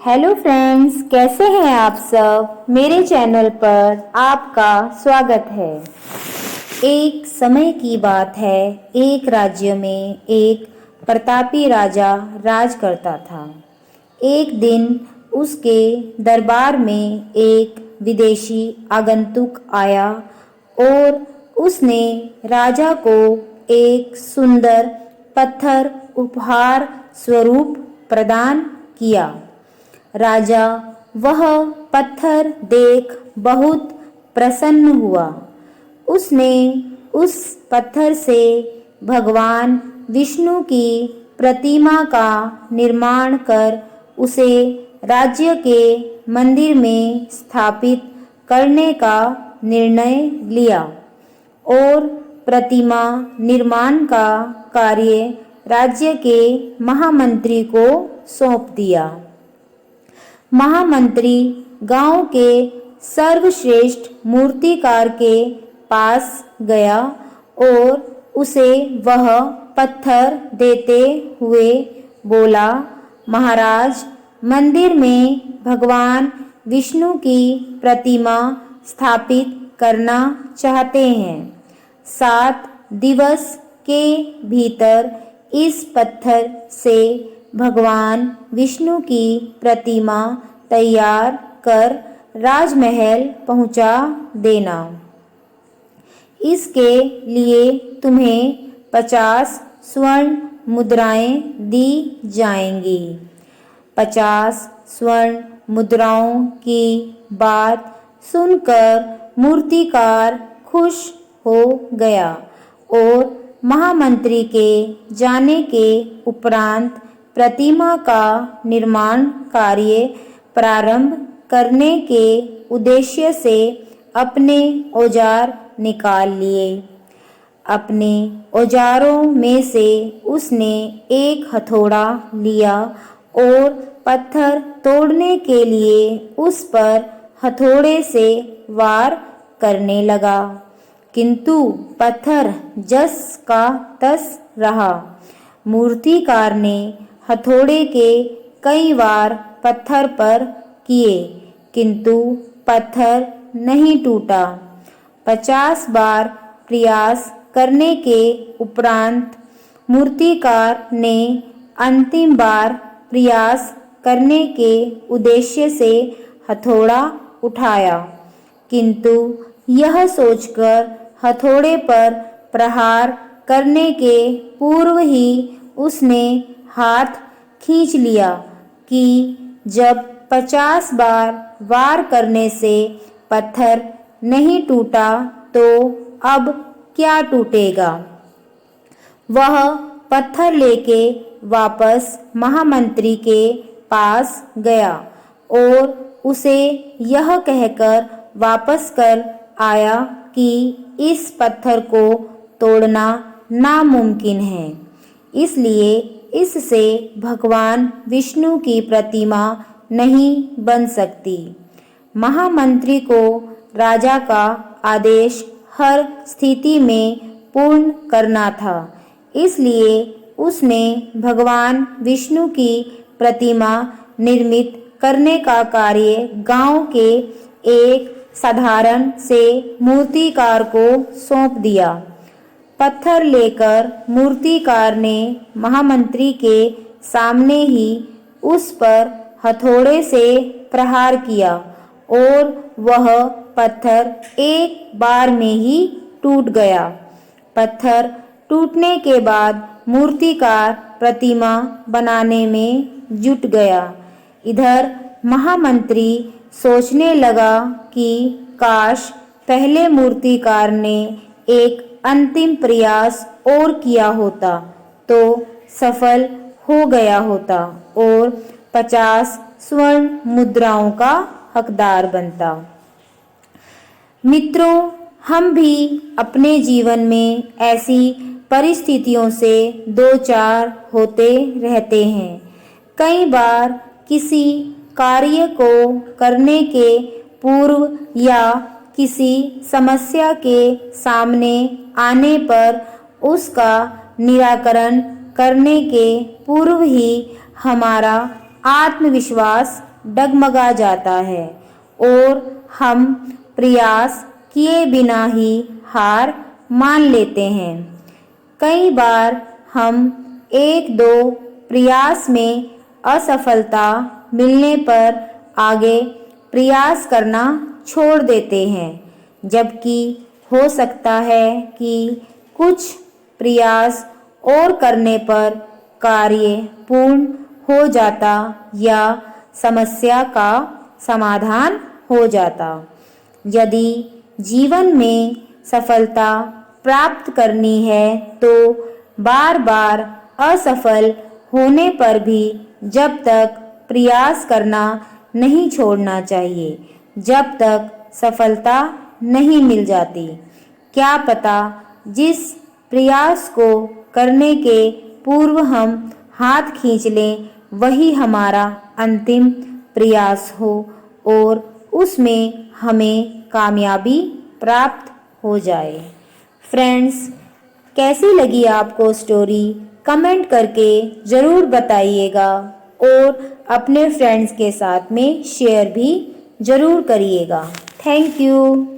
Hello friends, कैसे हैं आप सब। मेरे चैनल पर आपका स्वागत है। एक समय की बात है, एक राज्य में एक प्रतापी राजा राज करता था। एक दिन उसके दरबार में एक विदेशी आगंतुक आया और उसने राजा को एक सुंदर पत्थर उपहार स्वरूप प्रदान किया। राजा वह पत्थर देख बहुत प्रसन्न हुआ। उसने उस पत्थर से भगवान विष्णु की प्रतिमा का निर्माण कर उसे राज्य के मंदिर में स्थापित करने का निर्णय लिया और प्रतिमा निर्माण का कार्य राज्य के महामंत्री को सौंप दिया। महामंत्री गांव के सर्वश्रेष्ठ मूर्तिकार के पास गया और उसे वह पत्थर देते हुए बोला, महाराज, मंदिर में भगवान विष्णु की प्रतिमा स्थापित करना चाहते हैं। 7 दिवस के भीतर इस पत्थर से भगवान विष्णु की प्रतिमा तैयार कर राजमहल पहुंचा देना। इसके लिए तुम्हें 50 स्वर्ण मुद्राएं दी जाएंगी। 50 स्वर्ण मुद्राओं की बात सुनकर मूर्तिकार खुश हो गया और महामंत्री के जाने के उपरांत प्रतिमा का निर्माण कार्य प्रारंभ करने के उद्देश्य से अपने औजार निकाल लिए। अपने औजारों में से उसने एक हथौड़ा लिया और पत्थर तोड़ने के लिए उस पर हथौड़े से वार करने लगा, किंतु पत्थर जस का तस रहा। मूर्तिकार ने हथौड़े के कई वार पत्थर पर किए, किंतु पत्थर नहीं टूटा। 50 बार प्रयास करने के उपरांत मूर्तिकार ने अंतिम बार प्रयास करने के उद्देश्य से हथौड़ा उठाया, किंतु यह सोचकर हथौड़े पर प्रहार करने के पूर्व ही उसने हाथ खींच लिया कि जब 50 बार वार करने से पत्थर नहीं टूटा तो अब क्या टूटेगा। वह पत्थर लेके वापस महामंत्री के पास गया और उसे यह कहकर वापस कर आया कि इस पत्थर को तोड़ना नामुमकिन है, इसलिए इससे भगवान विष्णु की प्रतिमा नहीं बन सकती। महामंत्री को राजा का आदेश हर स्थिति में पूर्ण करना था, इसलिए उसने भगवान विष्णु की प्रतिमा निर्मित करने का कार्य गांव के एक साधारण से मूर्तिकार को सौंप दिया। पत्थर लेकर मूर्तिकार ने महामंत्री के सामने ही उस पर हथौड़े से प्रहार किया और वह पत्थर एक बार में ही टूट गया। पत्थर टूटने के बाद मूर्तिकार प्रतिमा बनाने में जुट गया। इधर महामंत्री सोचने लगा कि काश पहले मूर्तिकार ने एक अंतिम प्रयास और किया होता तो सफल हो गया होता और 50 स्वर्ण मुद्राओं का हकदार बनता। मित्रों, हम भी अपने जीवन में ऐसी परिस्थितियों से दो चार होते रहते हैं। कई बार किसी कार्य को करने के पूर्व या किसी समस्या के सामने आने पर उसका निराकरण करने के पूर्व ही हमारा आत्मविश्वास डगमगा जाता है और हम प्रयास किए बिना ही हार मान लेते हैं। कई बार हम एक दो प्रयास में असफलता मिलने पर आगे प्रयास करना छोड़ देते हैं, जबकि हो सकता है कि कुछ प्रयास और करने पर कार्य पूर्ण हो जाता या समस्या का समाधान हो जाता। यदि जीवन में सफलता प्राप्त करनी है तो बार बार असफल होने पर भी जब तक प्रयास करना नहीं छोड़ना चाहिए, जब तक सफलता नहीं मिल जाती। क्या पता जिस प्रयास को करने के पूर्व हम हाथ खींच लें वही हमारा अंतिम प्रयास हो और उसमें हमें कामयाबी प्राप्त हो जाए। फ्रेंड्स, कैसी लगी आपको स्टोरी कमेंट करके ज़रूर बताइएगा और अपने फ्रेंड्स के साथ में शेयर भी ज़रूर करिएगा। Thank you.